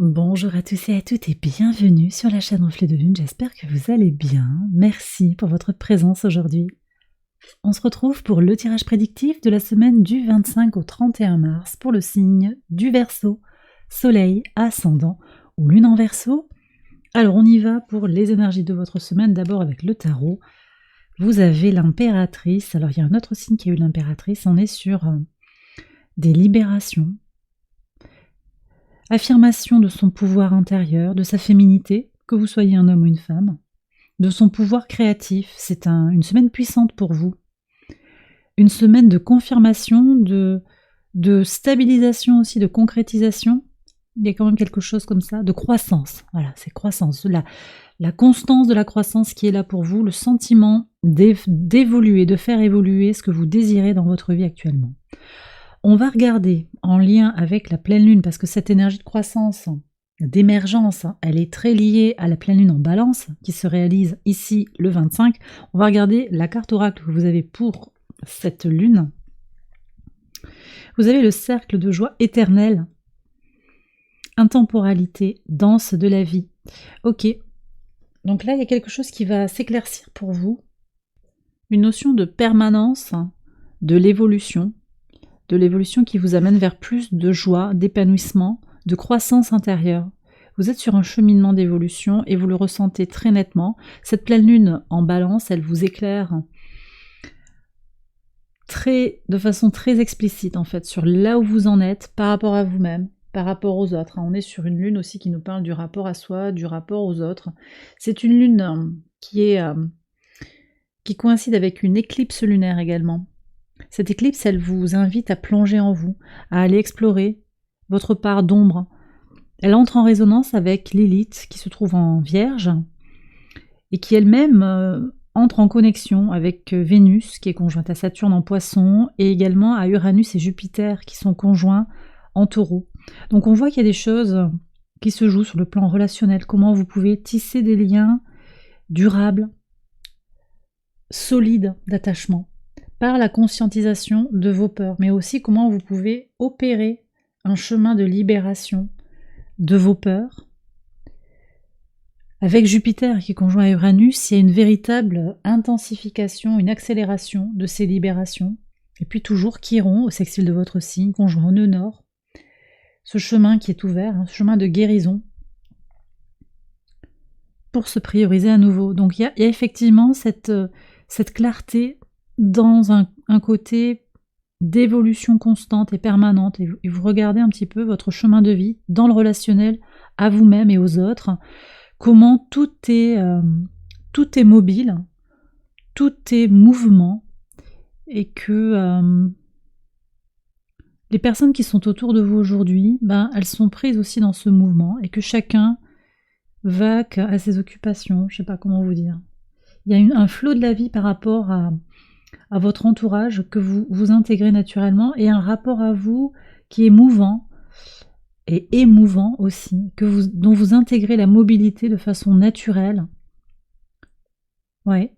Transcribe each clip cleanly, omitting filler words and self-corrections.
Bonjour à tous et à toutes et bienvenue sur la chaîne Reflet de Lune, j'espère que vous allez bien. Merci pour votre présence aujourd'hui. On se retrouve pour le tirage prédictif de la semaine du 25 au 31 mars pour le signe du Verseau, Soleil, Ascendant ou Lune en Verseau. Alors on y va pour les énergies de votre semaine, d'abord avec le tarot. Vous avez l'impératrice, alors il y a un autre signe qui a eu l'impératrice, on est sur des libérations. Affirmation de son pouvoir intérieur, de sa féminité, que vous soyez un homme ou une femme, de son pouvoir créatif. C'est une semaine puissante pour vous. Une semaine de confirmation, de stabilisation aussi, de concrétisation. Il y a quand même quelque chose comme ça, de croissance. Voilà, c'est croissance. La constance de la croissance qui est là pour vous, le sentiment d'évoluer, de faire évoluer ce que vous désirez dans votre vie actuellement. On va regarder en lien avec la pleine lune, parce que cette énergie de croissance, d'émergence, elle est très liée à la pleine lune en balance, qui se réalise ici le 25. On va regarder la carte oracle que vous avez pour cette lune. Vous avez le cercle de joie éternelle, intemporalité, danse de la vie. Ok, donc là il y a quelque chose qui va s'éclaircir pour vous. Une notion de permanence, de l'évolution qui vous amène vers plus de joie, d'épanouissement, de croissance intérieure. Vous êtes sur un cheminement d'évolution et vous le ressentez très nettement. Cette pleine lune en balance, elle vous éclaire de façon très explicite en fait, sur là où vous en êtes par rapport à vous-même, par rapport aux autres. On est sur une lune aussi qui nous parle du rapport à soi, du rapport aux autres. C'est une lune qui coïncide avec une éclipse lunaire également. Cette éclipse, elle vous invite à plonger en vous, à aller explorer votre part d'ombre. Elle entre en résonance avec Lilith, qui se trouve en Vierge, et qui elle-même entre en connexion avec Vénus, qui est conjointe à Saturne en Poisson, et également à Uranus et Jupiter, qui sont conjoints en Taureau. Donc on voit qu'il y a des choses qui se jouent sur le plan relationnel, comment vous pouvez tisser des liens durables, solides d'attachement, par la conscientisation de vos peurs, mais aussi comment vous pouvez opérer un chemin de libération de vos peurs. Avec Jupiter qui est conjoint à Uranus, il y a une véritable intensification, une accélération de ces libérations. Et puis toujours Chiron, au sextile de votre signe, conjoint au nœud nord. Ce chemin qui est ouvert, ce chemin de guérison, pour se prioriser à nouveau. Donc il y a effectivement cette clarté dans un côté d'évolution constante et permanente, et vous regardez un petit peu votre chemin de vie dans le relationnel à vous-même et aux autres, comment tout est mobile, tout est mouvement, et que les personnes qui sont autour de vous aujourd'hui, elles sont prises aussi dans ce mouvement, et que chacun va à ses occupations, je ne sais pas comment vous dire. Il y a un flot de la vie par rapport à votre entourage que vous intégrez naturellement, et un rapport à vous qui est mouvant et émouvant aussi, dont vous intégrez la mobilité de façon naturelle. Ouais.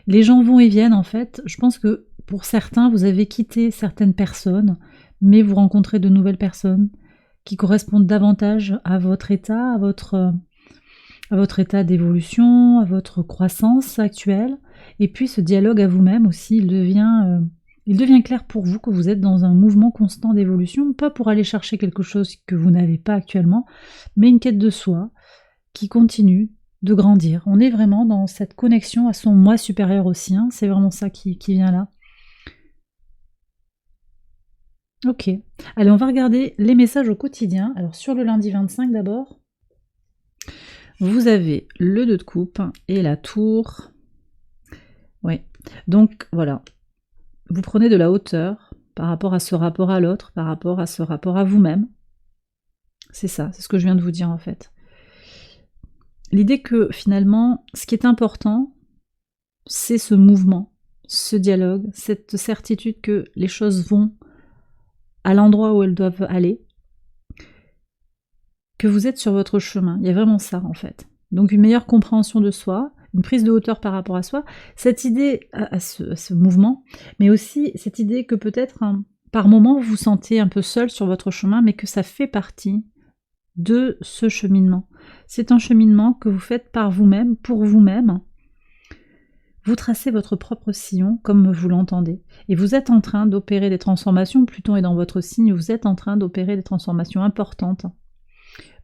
Les gens vont et viennent en fait. Je pense que pour certains, vous avez quitté certaines personnes, mais vous rencontrez de nouvelles personnes qui correspondent davantage à votre état, à votre état d'évolution, à votre croissance actuelle. Et puis ce dialogue à vous-même aussi, il devient clair pour vous que vous êtes dans un mouvement constant d'évolution, pas pour aller chercher quelque chose que vous n'avez pas actuellement, mais une quête de soi qui continue de grandir. On est vraiment dans cette connexion à son moi supérieur au sien, c'est vraiment ça qui vient là. Ok, allez, on va regarder les messages au quotidien. Alors sur le lundi 25 d'abord, vous avez le 2 de coupe et la tour. Oui, donc voilà, vous prenez de la hauteur par rapport à ce rapport à l'autre, par rapport à ce rapport à vous-même. C'est ça, c'est ce que je viens de vous dire en fait. L'idée que finalement, ce qui est important, c'est ce mouvement, ce dialogue, cette certitude que les choses vont à l'endroit où elles doivent aller, que vous êtes sur votre chemin. Il y a vraiment ça en fait. Donc une meilleure compréhension de soi, une prise de hauteur par rapport à soi, cette idée à ce mouvement, mais aussi cette idée que peut-être par moment vous vous sentez un peu seul sur votre chemin, mais que ça fait partie de ce cheminement. C'est un cheminement que vous faites par vous-même, pour vous-même. Vous tracez votre propre sillon comme vous l'entendez. Et vous êtes en train d'opérer des transformations, Pluton est dans votre signe, vous êtes en train d'opérer des transformations importantes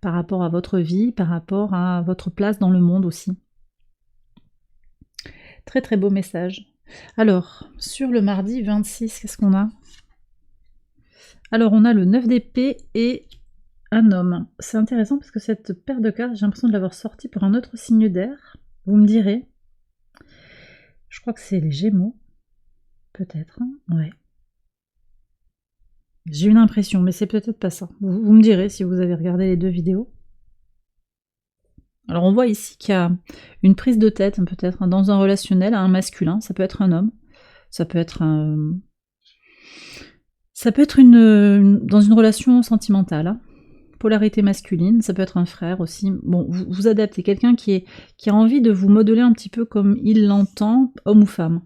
par rapport à votre vie, par rapport à votre place dans le monde aussi. Très très beau message. Alors, sur le mardi 26, qu'est-ce qu'on a? Alors, on a le 9 d'épée et un homme. C'est intéressant parce que cette paire de cartes, j'ai l'impression de l'avoir sortie pour un autre signe d'air. Vous me direz. Je crois que c'est les Gémeaux. Peut-être, hein, ouais. J'ai une impression, mais c'est peut-être pas ça. Vous me direz si vous avez regardé les deux vidéos. Alors on voit ici qu'il y a une prise de tête, peut-être, hein, dans un relationnel à un masculin. Ça peut être un homme, ça peut être un... Ça peut être dans une relation sentimentale, hein. Polarité masculine, ça peut être un frère aussi. Bon, vous adaptez, quelqu'un qui a envie de vous modeler un petit peu comme il l'entend, homme ou femme.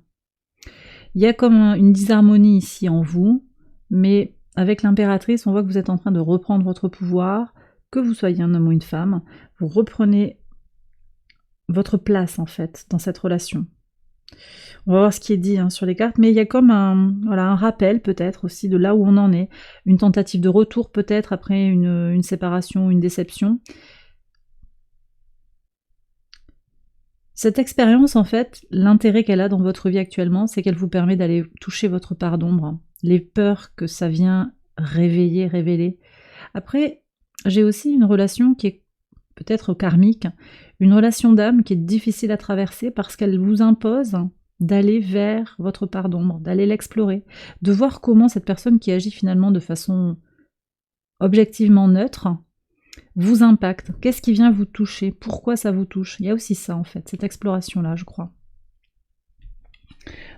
Il y a comme une disharmonie ici en vous, mais avec l'impératrice, on voit que vous êtes en train de reprendre votre pouvoir, que vous soyez un homme ou une femme, vous reprenez votre place en fait dans cette relation. On va voir ce qui est dit hein, sur les cartes, mais il y a comme un rappel peut-être aussi de là où on en est, une tentative de retour peut-être après une séparation, une déception. Cette expérience, en fait, l'intérêt qu'elle a dans votre vie actuellement, c'est qu'elle vous permet d'aller toucher votre part d'ombre, les peurs que ça vient révéler. Après, j'ai aussi une relation qui est peut-être karmique, une relation d'âme qui est difficile à traverser parce qu'elle vous impose d'aller vers votre part d'ombre, d'aller l'explorer, de voir comment cette personne qui agit finalement de façon objectivement neutre vous impacte. Qu'est-ce qui vient vous toucher? Pourquoi ça vous touche? Il y a aussi ça en fait, cette exploration-là, je crois.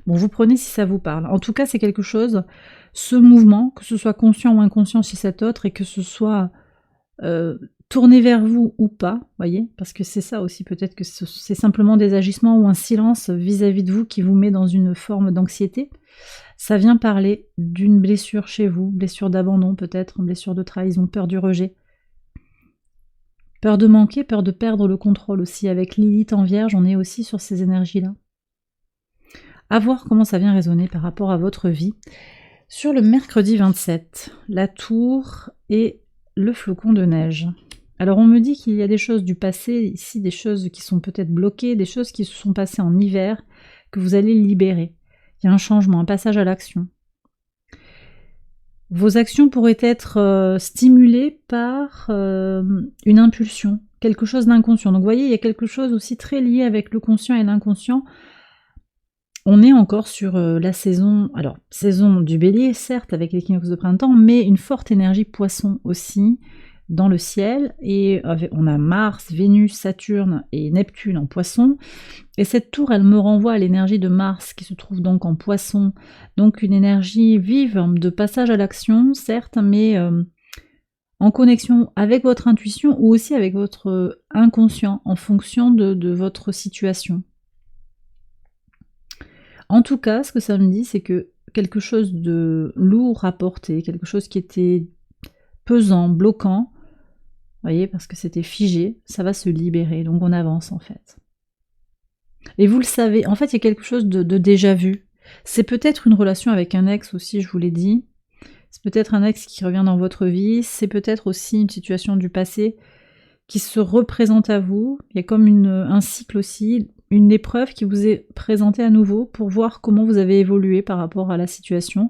Bon, vous prenez si ça vous parle. En tout cas, c'est quelque chose, ce mouvement, que ce soit conscient ou inconscient chez cet autre, et que ce soit tourné vers vous ou pas, voyez, parce que c'est ça aussi, peut-être que c'est simplement des agissements ou un silence vis-à-vis de vous qui vous met dans une forme d'anxiété. Ça vient parler d'une blessure chez vous, blessure d'abandon peut-être, blessure de trahison, peur du rejet. Peur de manquer, peur de perdre le contrôle aussi. Avec Lilith en Vierge, on est aussi sur ces énergies-là. À voir comment ça vient résonner par rapport à votre vie. Sur le mercredi 27, la tour et le flocon de neige. Alors on me dit qu'il y a des choses du passé, ici des choses qui sont peut-être bloquées, des choses qui se sont passées en hiver, que vous allez libérer. Il y a un changement, un passage à l'action. Vos actions pourraient être stimulées par une impulsion, quelque chose d'inconscient. Donc vous voyez, il y a quelque chose aussi très lié avec le conscient et l'inconscient. On est encore sur la saison, alors saison du bélier, certes, avec l'équinoxe de printemps, mais une forte énergie poisson aussi dans le ciel. Et on a Mars, Vénus, Saturne et Neptune en poisson. Et cette tour, elle me renvoie à l'énergie de Mars qui se trouve donc en poisson. Donc une énergie vive de passage à l'action, certes, mais en connexion avec votre intuition ou aussi avec votre inconscient en fonction de votre situation. En tout cas, ce que ça me dit, c'est que quelque chose de lourd à porter, quelque chose qui était pesant, bloquant, vous voyez, parce que c'était figé, ça va se libérer, donc on avance en fait. Et vous le savez, en fait, il y a quelque chose de déjà vu. C'est peut-être une relation avec un ex aussi, je vous l'ai dit. C'est peut-être un ex qui revient dans votre vie, c'est peut-être aussi une situation du passé qui se représente à vous. Il y a comme un cycle aussi, une épreuve qui vous est présentée à nouveau pour voir comment vous avez évolué par rapport à la situation.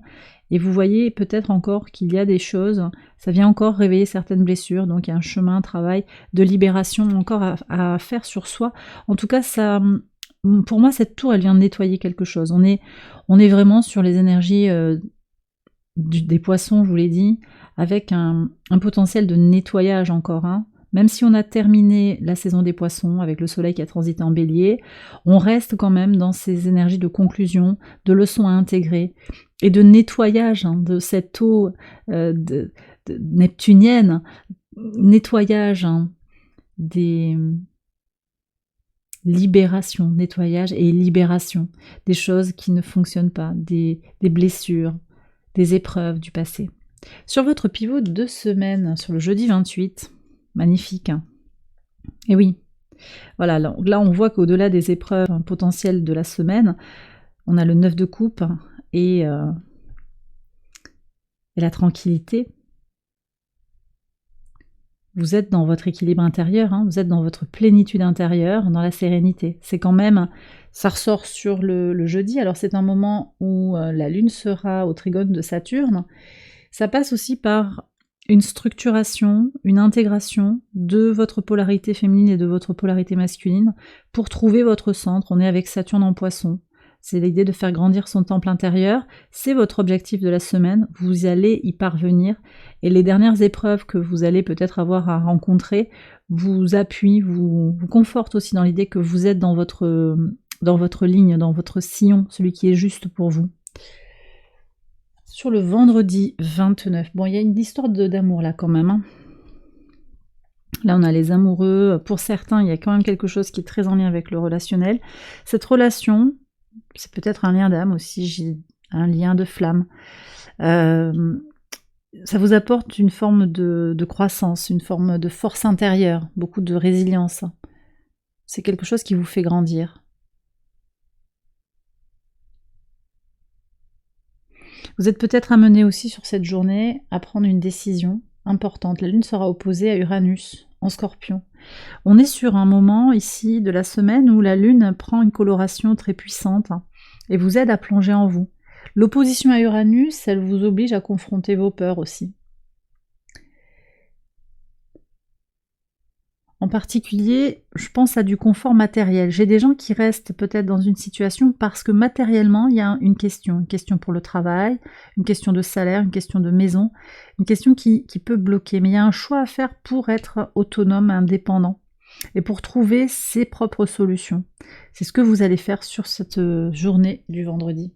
Et vous voyez peut-être encore qu'il y a des choses, ça vient encore réveiller certaines blessures, donc il y a un chemin, un travail de libération encore à faire sur soi. En tout cas, ça, pour moi, cette tour, elle vient nettoyer quelque chose. On est vraiment sur les énergies des poissons, je vous l'ai dit, avec un potentiel de nettoyage encore, hein. Même si on a terminé la saison des poissons avec le soleil qui a transité en bélier, on reste quand même dans ces énergies de conclusion, de leçons à intégrer et de nettoyage de cette eau de neptunienne, nettoyage des libérations, nettoyage et libération des choses qui ne fonctionnent pas, des blessures, des épreuves du passé. Sur votre pivot de semaine, sur le jeudi 28, magnifique. Et oui, voilà, là on voit qu'au-delà des épreuves potentielles de la semaine, on a le 9 de coupe et la tranquillité. Vous êtes dans votre équilibre intérieur, hein, vous êtes dans votre plénitude intérieure, dans la sérénité. C'est quand même, ça ressort sur le jeudi, alors c'est un moment où la Lune sera au trigone de Saturne. Ça passe aussi par une structuration, une intégration de votre polarité féminine et de votre polarité masculine pour trouver votre centre. On est avec Saturne en Poisson. C'est l'idée de faire grandir son temple intérieur. C'est votre objectif de la semaine. Vous allez y parvenir. Et les dernières épreuves que vous allez peut-être avoir à rencontrer vous appuient, vous confortent aussi dans l'idée que vous êtes dans votre ligne, dans votre sillon, celui qui est juste pour vous. Sur le vendredi 29, bon, il y a une histoire d'amour là quand même. Hein. Là, on a les amoureux. Pour certains, il y a quand même quelque chose qui est très en lien avec le relationnel. Cette relation, c'est peut-être un lien d'âme aussi, j'ai un lien de flamme. Ça vous apporte une forme de croissance, une forme de force intérieure, beaucoup de résilience. C'est quelque chose qui vous fait grandir. Vous êtes peut-être amené aussi sur cette journée à prendre une décision importante. La Lune sera opposée à Uranus en Scorpion. On est sur un moment ici de la semaine où la Lune prend une coloration très puissante et vous aide à plonger en vous. L'opposition à Uranus, elle vous oblige à confronter vos peurs aussi. En particulier, je pense à du confort matériel. J'ai des gens qui restent peut-être dans une situation parce que matériellement, il y a une question pour le travail, une question de salaire, une question de maison, une question qui peut bloquer. Mais il y a un choix à faire pour être autonome, indépendant et pour trouver ses propres solutions. C'est ce que vous allez faire sur cette journée du vendredi.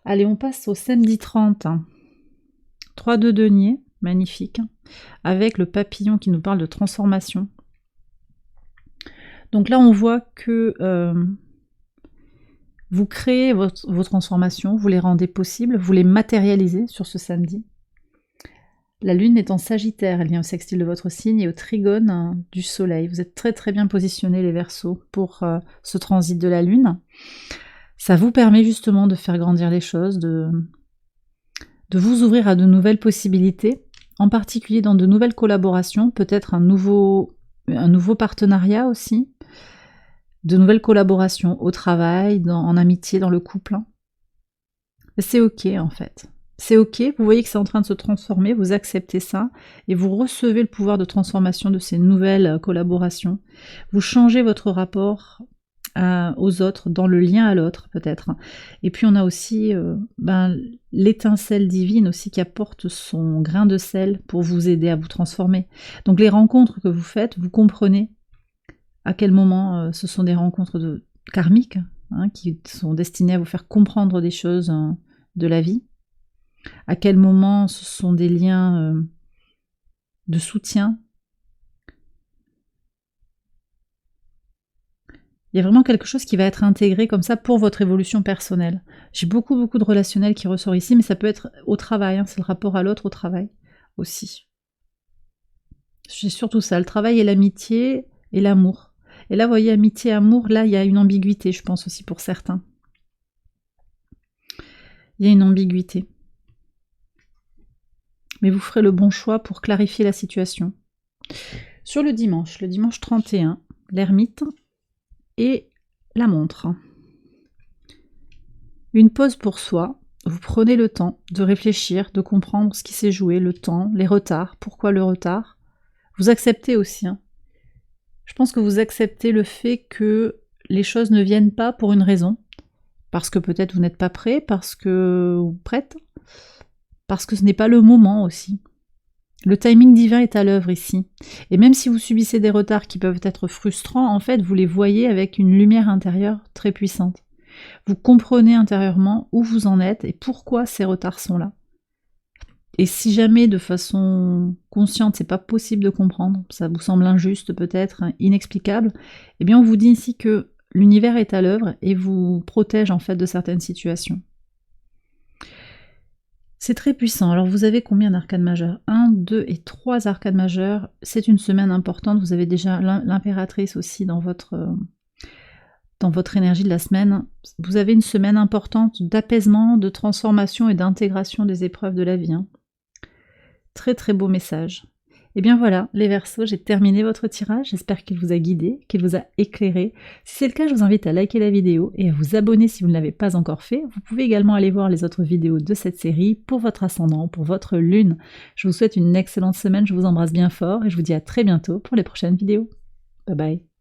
Allez, on passe au samedi 30. 3 de denier, magnifique, avec le papillon qui nous parle de transformation. Donc là, on voit que vous créez vos transformations, vous les rendez possibles, vous les matérialisez sur ce samedi. La Lune est en Sagittaire, elle vient au sextile de votre signe et au trigone du Soleil. Vous êtes très très bien positionnés les Verseaux pour ce transit de la Lune. Ça vous permet justement de faire grandir les choses, de vous ouvrir à de nouvelles possibilités, en particulier dans de nouvelles collaborations, peut-être un nouveau partenariat aussi, de nouvelles collaborations au travail, en amitié, dans le couple. C'est ok en fait. C'est ok, vous voyez que c'est en train de se transformer, vous acceptez ça, et vous recevez le pouvoir de transformation de ces nouvelles collaborations. Vous changez votre rapport aux autres, dans le lien à l'autre peut-être. Et puis on a aussi l'étincelle divine aussi qui apporte son grain de sel pour vous aider à vous transformer. Donc les rencontres que vous faites, vous comprenez à quel moment ce sont des rencontres karmiques qui sont destinées à vous faire comprendre des choses de la vie. À quel moment ce sont des liens de soutien. Il y a vraiment quelque chose qui va être intégré comme ça pour votre évolution personnelle. J'ai beaucoup de relationnel qui ressort ici, mais ça peut être au travail, c'est le rapport à l'autre au travail aussi. J'ai surtout ça, le travail et l'amitié et l'amour. Et là, vous voyez, amitié, amour, là, il y a une ambiguïté, je pense aussi pour certains. Il y a une ambiguïté. Mais vous ferez le bon choix pour clarifier la situation. Sur le dimanche 31, l'ermite et la montre. Une pause pour soi, vous prenez le temps de réfléchir, de comprendre ce qui s'est joué, le temps, les retards, pourquoi le retard. Vous acceptez aussi. Je pense que vous acceptez le fait que les choses ne viennent pas pour une raison, parce que peut-être vous n'êtes pas prêt, parce que vous prête, parce que ce n'est pas le moment aussi. Le timing divin est à l'œuvre ici. Et même si vous subissez des retards qui peuvent être frustrants, en fait, vous les voyez avec une lumière intérieure très puissante. Vous comprenez intérieurement où vous en êtes et pourquoi ces retards sont là. Et si jamais de façon consciente, c'est pas possible de comprendre, ça vous semble injuste peut-être, inexplicable, eh bien on vous dit ici que l'univers est à l'œuvre et vous protège en fait de certaines situations. C'est très puissant. Alors vous avez combien d'arcades majeures? 1, 2 et 3 arcades majeures. C'est une semaine importante. Vous avez déjà l'impératrice aussi dans votre énergie de la semaine. Vous avez une semaine importante d'apaisement, de transformation et d'intégration des épreuves de la vie. Hein. Très très beau message. Et bien voilà, les Verseaux, j'ai terminé votre tirage. J'espère qu'il vous a guidé, qu'il vous a éclairé. Si c'est le cas, je vous invite à liker la vidéo et à vous abonner si vous ne l'avez pas encore fait. Vous pouvez également aller voir les autres vidéos de cette série pour votre ascendant, pour votre lune. Je vous souhaite une excellente semaine, je vous embrasse bien fort et je vous dis à très bientôt pour les prochaines vidéos. Bye bye.